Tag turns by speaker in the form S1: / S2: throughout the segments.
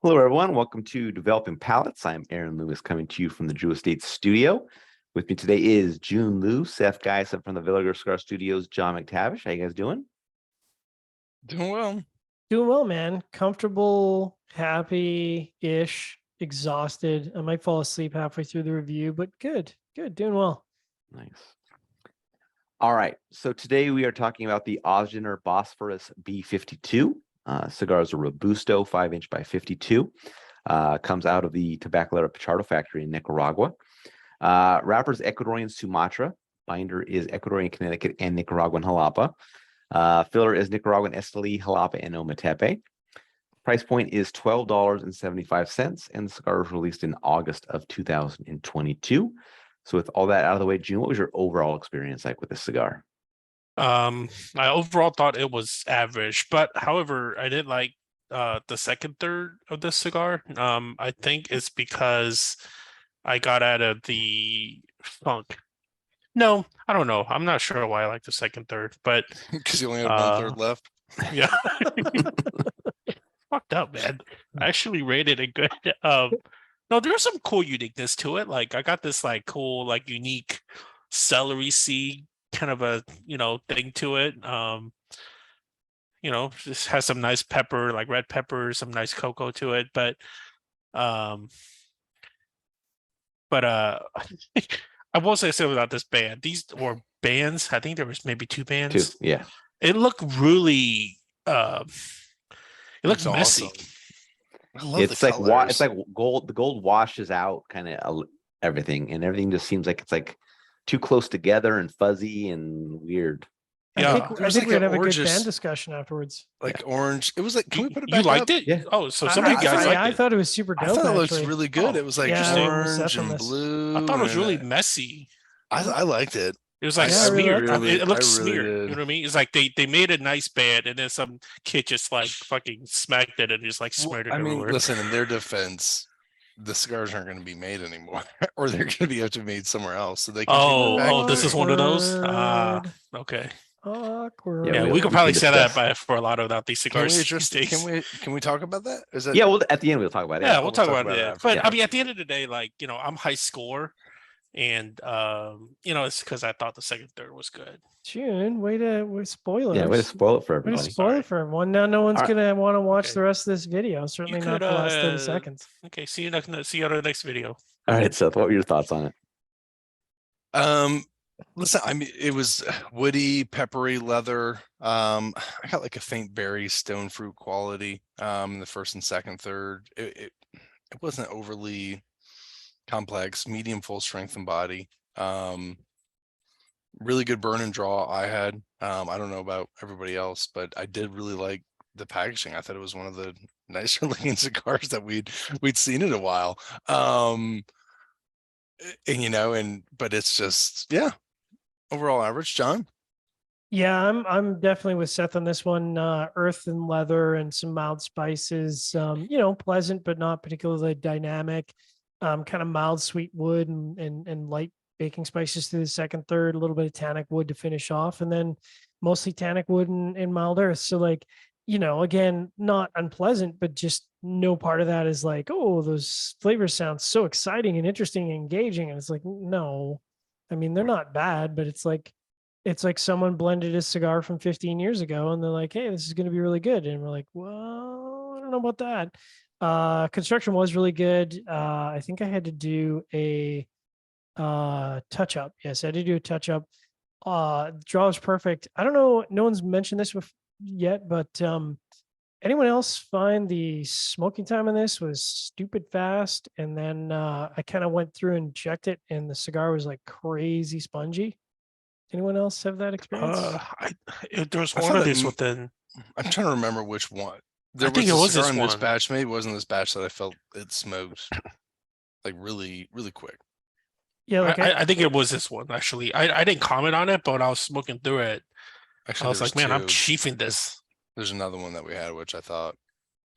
S1: Hello, everyone. Welcome to Developing Palates. I'm Aaron Lewis coming to you from the Drew Estate Studio. With me today is Jiunn Liu, Seth Geisen from the Villager Cigar Studios, John McTavish. How you guys doing?
S2: Doing well.
S3: Doing well, man. Comfortable, happy-ish, exhausted. I might fall asleep halfway through the review, but good, doing well.
S1: Nice. All right. So today we are talking about the Ozgener Bosphorus B-52. Cigar is a Robusto 5-inch by 52. Comes out of the Tabacalera Pichardo factory in Nicaragua. Wrapper is Ecuadorian Sumatra. Binder is Ecuadorian Connecticut and Nicaraguan Jalapa. Filler is Nicaraguan Esteli, Jalapa, and Ometepe. Price point is $12.75, and the cigar was released in August of 2022. So with all that out of the way, June, what was your overall experience like with this cigar?
S2: I overall thought it was average, but however, I did like the second third of this cigar. I think it's because I got out of the funk. No, I don't know. I'm not sure why I like the second third, but
S4: because you only had one third left.
S2: Yeah. Fucked up, man. I actually rated it good. No, there's some cool uniqueness to it. Like I got this like cool, like unique celery seed kind of a thing to it. Just has some nice pepper, like red pepper, some nice cocoa to it. But I will say something about this band. These were bands. I think there was maybe two bands.
S1: Two, yeah.
S2: It looked really it looks messy.
S4: Awesome. I love
S1: It's
S4: the
S1: like
S4: colors.
S1: it's like gold. The gold washes out kind of everything, and everything just seems like it's like too close together and fuzzy and weird.
S2: Yeah.
S3: I think
S4: There's
S3: we're
S4: like
S3: gonna
S4: an
S3: have a good
S4: orange-
S3: band discussion afterwards.
S4: like orange. It was like, can we put it back
S2: You liked
S4: up?
S2: it?
S1: Yeah.
S2: Oh, so some of you
S4: I
S2: guys
S4: thought-
S2: liked
S3: I
S2: it.
S3: thought it was super
S4: I
S3: dope.
S4: thought it looked
S3: actually.
S4: really good.
S2: Oh,
S4: It was like
S3: yeah,
S4: just
S3: I'm
S4: orange
S3: Seth on
S4: and
S3: this.
S4: blue.
S2: I thought it was
S4: and
S2: really messy.
S4: I liked it.
S2: It was like
S3: Yeah, I really
S2: smeared.
S3: liked
S4: it.
S2: It looked
S4: I really
S2: smeared.
S4: did.
S2: You know what I mean? It's like they made a nice band, and then some kid just like fucking smacked it and just like
S4: Well,
S2: smeared it
S4: I mean,
S2: everywhere.
S4: listen, in their defense, the cigars aren't going to be made anymore, or they're going to be have to be made somewhere else. So they can do
S2: This is one of those.
S3: Awkward.
S2: Okay.
S3: Awkward.
S1: Yeah,
S2: Yeah,
S1: we
S2: we could
S1: can
S2: probably say that
S1: discuss.
S2: for a lot of these
S4: Can
S2: cigars
S4: we
S2: these
S4: address?
S2: days.
S4: Can we talk about that? Is that
S1: Yeah, well, at the end we'll talk about it.
S2: Yeah, we'll talk
S4: talk
S2: about
S4: about
S2: it.
S4: it
S2: But
S1: after.
S2: I mean, at the end of the day, like I'm high score, and it's because I thought the second third was good.
S3: Jiunn, way to spoilers.
S1: Yeah, way to spoil it for
S3: Way to
S1: everybody.
S3: spoil it for everyone. Now no one's
S1: All right.
S3: gonna want to watch
S2: Okay.
S3: the rest of this video. Certainly not
S2: could,
S3: the last 30 seconds.
S2: Okay, see you on the next video.
S1: All right, Seth, what were your thoughts on it?
S4: Listen, I mean, it was woody, peppery leather. I got like a faint berry stone fruit quality in the first and second third. It wasn't overly complex, medium full strength and body. Really good burn and draw I had. I don't know about everybody else, but I did really like the packaging. I thought it was one of the nicer looking cigars that we'd seen in a while. But it's just, yeah, overall average. John?
S3: Yeah, I'm definitely with Seth on this one. Earth and leather and some mild spices. Pleasant but not particularly dynamic. Kind of mild sweet wood and light baking spices through the second third. A little bit of tannic wood to finish off, and then mostly tannic wood and mild earth. So like, again, not unpleasant, but just no part of that is like, oh, those flavors sound so exciting and interesting and engaging. And it's like, no, I mean they're not bad, but it's like someone blended a cigar from 15 years ago and they're like, hey, this is going to be really good. And we're like, well, I don't know about that. Construction was really good. I think I had to do a touch up. Yes, I had to do a touch up. Draw was perfect. I don't know. No one's mentioned this yet, but anyone else find the smoking time on this was stupid fast? And then I kind of went through and checked it, and the cigar was like crazy spongy. Anyone else have that experience?
S2: There was
S4: I
S2: one
S4: thought
S2: of
S4: that
S2: these within.
S4: I'm trying to remember which one. There
S2: I think
S4: was
S2: it
S4: a
S2: was
S4: cigar
S2: this
S4: in this
S2: one.
S4: batch. Maybe it wasn't this batch that I felt it smoked like really, really quick.
S3: Yeah, like
S2: I think it was this one actually. I didn't comment on it, but when I was smoking through it,
S4: Actually,
S2: I was
S4: there's
S2: like, man, I'm
S4: two.
S2: chiefing this.
S4: There's another one that we had which I thought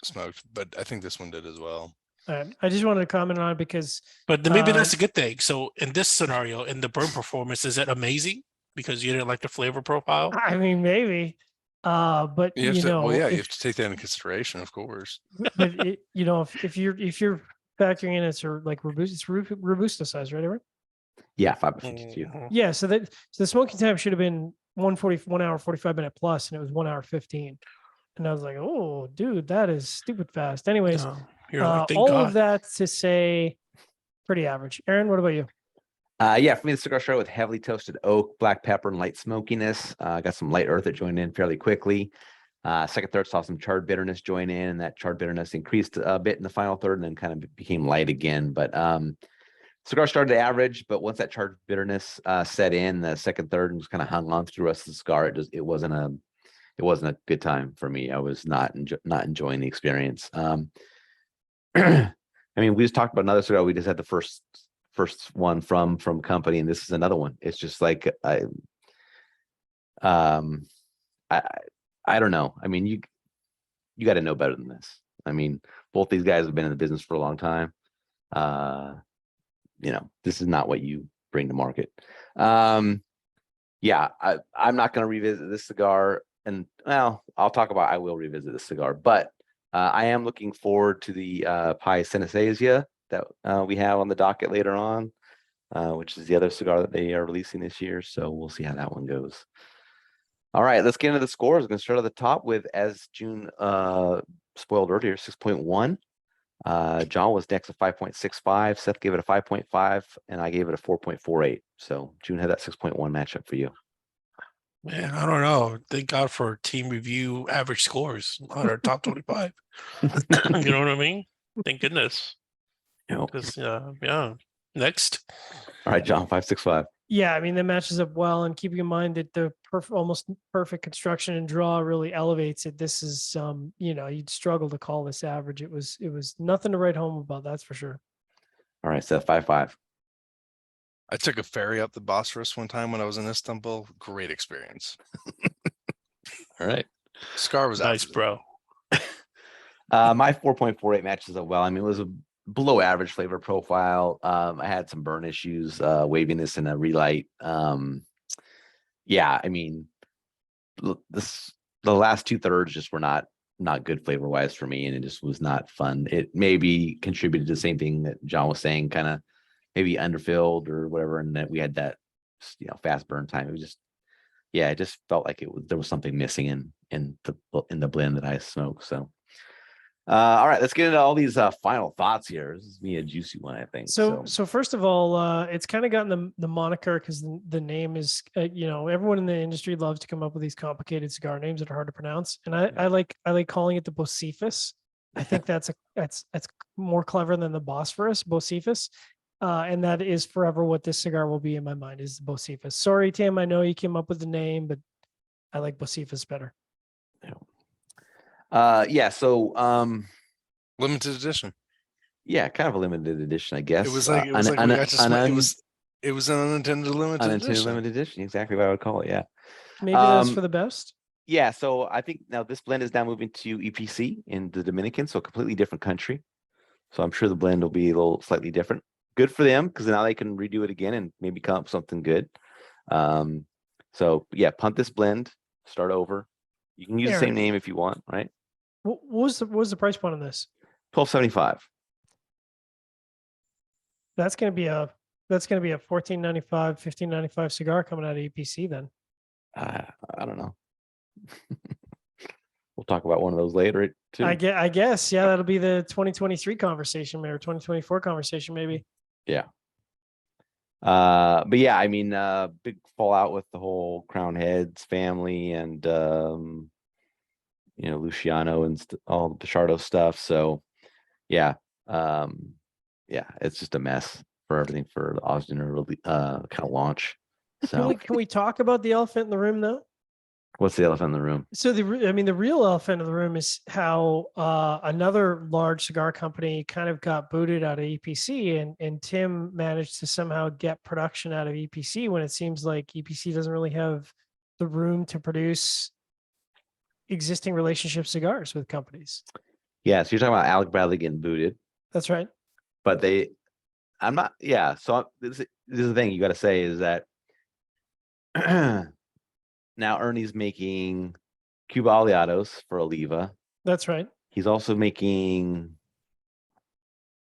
S4: smoked, but I think this one did as well.
S3: I just wanted to comment on it because
S2: But maybe that's a good thing. So in this scenario, in the burn performance, is it amazing because you didn't like the flavor profile?
S3: I mean maybe But
S4: You have
S3: you
S4: to,
S3: know,
S4: well, yeah, you
S3: if,
S4: have to take that into consideration, of course.
S3: but you know, if you're factoring in it's like robusto size, right? Everyone?
S1: Yeah, 5 by 52.
S2: Mhm.
S3: Yeah. So the smoking time should have been 1 hour 45 minute plus, and it was 1 hour 15. And I was like, oh, dude, that is stupid fast. Anyways,
S2: No, you're like, thank
S3: all
S2: God.
S3: of that to say, pretty average. Aaron, what about you?
S1: Yeah, for me, the cigar started with heavily toasted oak, black pepper, and light smokiness. Got some light earth that joined in fairly quickly. Second, third saw some charred bitterness join in, and that charred bitterness increased a bit in the final third, and then kind of became light again. But cigar started average, but once that charred bitterness set in, the second, third, and just kind of hung on through the rest of the cigar, it wasn't a good time for me. I was not enjoying the experience. I mean, we just talked about another cigar. We just had the first one from company, and this is another one. It's just like I don't know. I mean, you got to know better than this. I mean, both these guys have been in the business for a long time. This is not what you bring to market. Yeah, I'm not going to revisit this cigar, and well, I will revisit this cigar, but I am looking forward to the Pi Synesthesia that we have on the docket later on, which is the other cigar that they are releasing this year. So we'll see how that one goes. All right, let's get into the scores. I'm going to start at the top with, as Jiunn spoiled earlier, 6.1. John was next at 5.65. Seth gave it a 5.5, and I gave it a 4.48. So Jiunn had that 6.1 matchup for you.
S2: Man, I don't know. Thank God for team review average scores on our top 25. You know what I mean? Thank goodness. Because yeah. Next.
S1: All right, John, 5.65.
S3: Yeah, I mean that matches up well, and keeping in mind that the almost perfect construction and draw really elevates it. This is you'd struggle to call this average. It was nothing to write home about, that's for sure.
S1: All right, Seth, 5.5.
S4: I took a ferry up the Bosphorus one time when I was in Istanbul. Great experience.
S1: All right.
S4: Cigar was
S2: Nice,
S4: absolute-
S2: bro.
S1: My 4.48 matches up well. I mean, it was a below average flavor profile. I had some burn issues, waviness and a relight. Yeah, I mean, the last 2/3 just were not good flavor wise for me, and it just was not fun. It maybe contributed to the same thing that John was saying, kind of maybe underfilled or whatever, and that we had that fast burn time. It was just, yeah, it just felt like there was something missing in the blend that I smoked. So all right, let's get into all these final thoughts here. This is me a juicy one, I think.
S3: So first of all, it's kind of gotten the moniker because the name is everyone in the industry loves to come up with these complicated cigar names that are hard to pronounce, and I like calling it the Bosphorus. I think that's more clever than the Bosphorus, Bosphorus. And that is forever what this cigar will be in my mind, is the Bosphorus. Sorry, Tim, I know you came up with the name, but I like Bosphorus better.
S1: Yeah. So
S4: limited edition.
S1: Yeah, kind of a limited edition, I guess.
S4: It was like we got to it was an unintended limited edition.
S1: Limited edition, exactly what I would call it. Yeah.
S3: Maybe that's for the best.
S1: Yeah. So I think now this blend is now moving to EPC in the Dominican, so a completely different country. So I'm sure the blend will be a little slightly different. Good for them, because now they can redo it again and maybe come up with something good. So yeah, punt this blend, start over. You can use the same name if you want, right?
S3: What was the price point on this?
S1: $12.75.
S3: That's gonna be a $14.95, $15.95 cigar coming out of EPC then.
S1: I don't know. We'll talk about one of those later too.
S3: I guess, yeah, that'll be the 2023 conversation, or 2024 conversation, maybe.
S1: Yeah. But yeah, I mean, big fallout with the whole Crown Heads family and Luciano and all the Pichardo stuff. So yeah, yeah, it's just a mess for everything for the Ozgener kind of launch. So
S3: Can we talk about the elephant in the room though?
S1: What's the elephant in the room?
S3: So the real elephant in the room is how another large cigar company kind of got booted out of EPC, and Tim managed to somehow get production out of EPC when it seems like EPC doesn't really have the room to produce existing relationship cigars with companies.
S1: Yeah, so you're talking about Alec Bradley getting booted.
S3: That's right.
S1: But this is the thing you got to say is that now Ernie's making Cuba Aliados for Oliva.
S3: That's right.
S1: He's also making.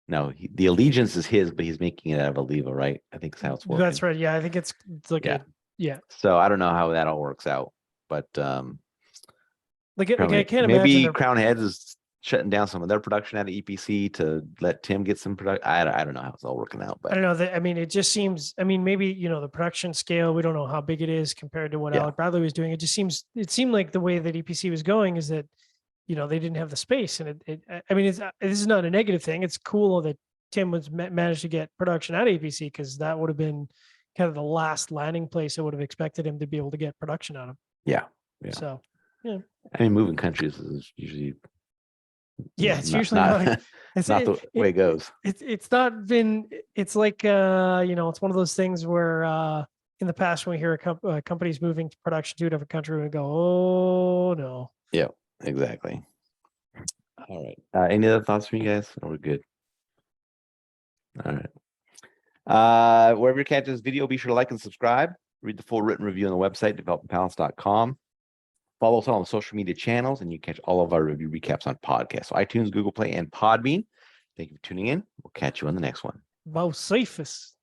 S1: No, the Allegiance is his, but he's making it out of Oliva, right? I think that's how it's working.
S3: That's right. Yeah, I think it's like
S1: Yeah.
S3: yeah.
S1: So I don't know how that all works out, but
S3: Like I
S1: apparently-
S3: can't
S1: maybe
S3: imagine they're
S1: Crown Heads is shutting down some of their production at EPC to let Tim get some production. I don't know how it's all working out,
S3: I
S1: but
S3: don't know. I mean, it just seems. I mean, maybe the production scale. We don't know how big it is compared to what
S1: Yeah.
S3: Alec Bradley was doing. It just seems. It seemed like the way that EPC was going is that, they didn't have the space, and I mean, this is not a negative thing. It's cool that Tim was managed to get production at EPC because that would have been kind of the last landing place I would have expected him to be able to get production out of.
S1: yeah.
S3: So
S1: I mean, moving countries is usually
S3: yeah, it's usually not. It's
S1: not the way it goes.
S3: It's not been. It's like it's one of those things where in the past when we hear a company's moving production to a different country, we go, oh no.
S1: Yeah, exactly. All right. Any other thoughts from you guys? Or we're good. All right. Wherever you catch this video, be sure to like and subscribe. Read the full written review on the website, developmentpalates.com. Follow us on all the social media channels, and you can catch all of our review recaps on podcasts. So iTunes, Google Play, and Podbean. Thank you for tuning in. We'll catch you on the next one.
S3: Both safest.